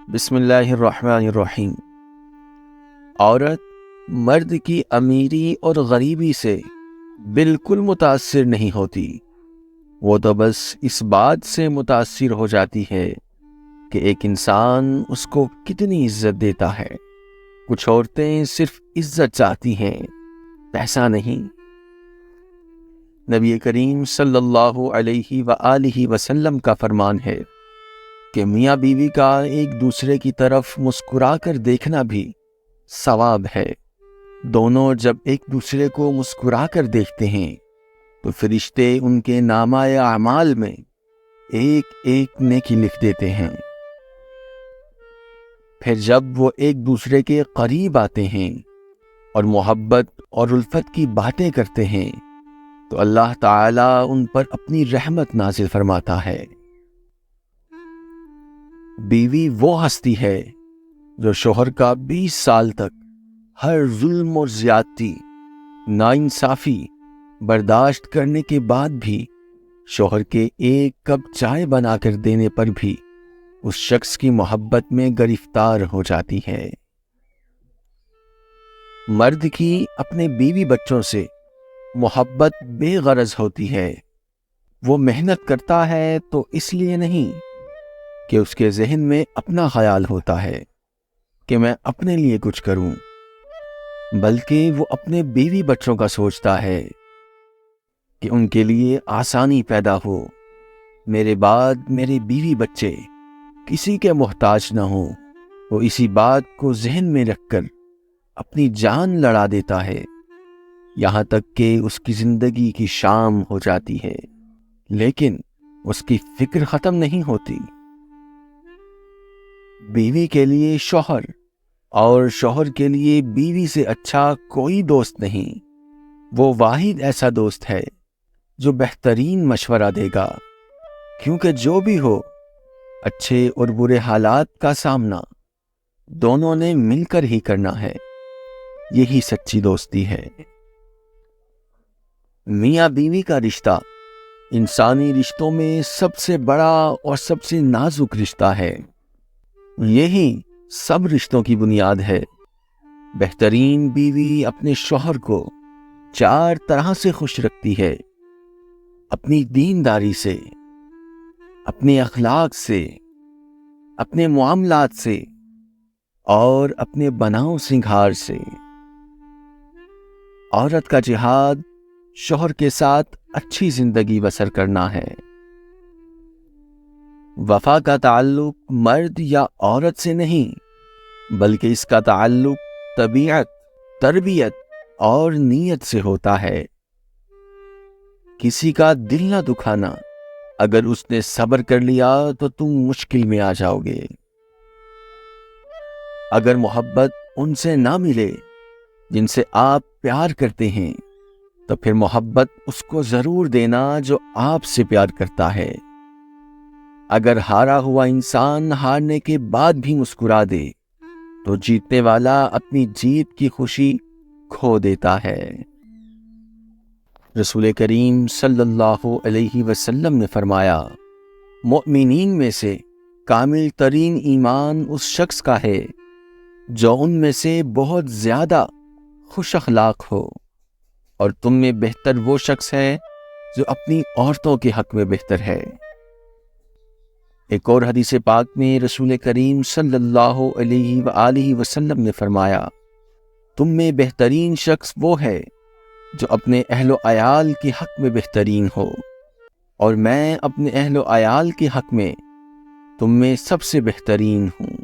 بسم اللہ الرحمن الرحیم۔ عورت مرد کی امیری اور غریبی سے بالکل متاثر نہیں ہوتی، وہ تو بس اس بات سے متاثر ہو جاتی ہے کہ ایک انسان اس کو کتنی عزت دیتا ہے۔ کچھ عورتیں صرف عزت چاہتی ہیں، پیسہ نہیں۔ نبی کریم صلی اللہ علیہ وآلہ وسلم کا فرمان ہے کہ میاں بیوی کا ایک دوسرے کی طرف مسکرا کر دیکھنا بھی ثواب ہے۔ دونوں جب ایک دوسرے کو مسکرا کر دیکھتے ہیں تو فرشتے ان کے نامہ اعمال میں ایک ایک نیکی لکھ دیتے ہیں۔ پھر جب وہ ایک دوسرے کے قریب آتے ہیں اور محبت اور الفت کی باتیں کرتے ہیں تو اللہ تعالیٰ ان پر اپنی رحمت نازل فرماتا ہے۔ بیوی وہ ہستی ہے جو شوہر کا 20 سال تک ہر ظلم اور زیادتی، ناانصافی برداشت کرنے کے بعد بھی شوہر کے ایک کپ چائے بنا کر دینے پر بھی اس شخص کی محبت میں گرفتار ہو جاتی ہے۔ مرد کی اپنے بیوی بچوں سے محبت بے غرض ہوتی ہے۔ وہ محنت کرتا ہے تو اس لیے نہیں کہ اس کے ذہن میں اپنا خیال ہوتا ہے کہ میں اپنے لیے کچھ کروں، بلکہ وہ اپنے بیوی بچوں کا سوچتا ہے کہ ان کے لیے آسانی پیدا ہو، میرے بعد میرے بیوی بچے کسی کے محتاج نہ ہوں۔ وہ اسی بات کو ذہن میں رکھ کر اپنی جان لڑا دیتا ہے، یہاں تک کہ اس کی زندگی کی شام ہو جاتی ہے، لیکن اس کی فکر ختم نہیں ہوتی۔ بیوی کے لیے شوہر اور شوہر کے لیے بیوی سے اچھا کوئی دوست نہیں۔ وہ واحد ایسا دوست ہے جو بہترین مشورہ دے گا، کیونکہ جو بھی ہو، اچھے اور برے حالات کا سامنا دونوں نے مل کر ہی کرنا ہے۔ یہی سچی دوستی ہے۔ میاں بیوی کا رشتہ انسانی رشتوں میں سب سے بڑا اور سب سے نازک رشتہ ہے۔ یہی سب رشتوں کی بنیاد ہے۔ بہترین بیوی اپنے شوہر کو 4 طرح سے خوش رکھتی ہے: اپنی دینداری سے، اپنے اخلاق سے، اپنے معاملات سے اور اپنے بناؤ سنگھار سے۔ عورت کا جہاد شوہر کے ساتھ اچھی زندگی بسر کرنا ہے۔ وفا کا تعلق مرد یا عورت سے نہیں، بلکہ اس کا تعلق طبیعت، تربیت اور نیت سے ہوتا ہے۔ کسی کا دل نہ دکھانا، اگر اس نے صبر کر لیا تو تم مشکل میں آ جاؤ گے۔ اگر محبت ان سے نہ ملے جن سے آپ پیار کرتے ہیں تو پھر محبت اس کو ضرور دینا جو آپ سے پیار کرتا ہے۔ اگر ہارا ہوا انسان ہارنے کے بعد بھی مسکرا دے تو جیتنے والا اپنی جیت کی خوشی کھو دیتا ہے۔ رسول کریم صلی اللہ علیہ وسلم نے فرمایا، مؤمنین میں سے کامل ترین ایمان اس شخص کا ہے جو ان میں سے بہت زیادہ خوش اخلاق ہو، اور تم میں بہتر وہ شخص ہے جو اپنی عورتوں کے حق میں بہتر ہے۔ ایک اور حدیث پاک میں رسول کریم صلی اللہ علیہ وآلہ وسلم نے فرمایا، تم میں بہترین شخص وہ ہے جو اپنے اہل و عیال کے حق میں بہترین ہو، اور میں اپنے اہل و عیال کے حق میں تم میں سب سے بہترین ہوں۔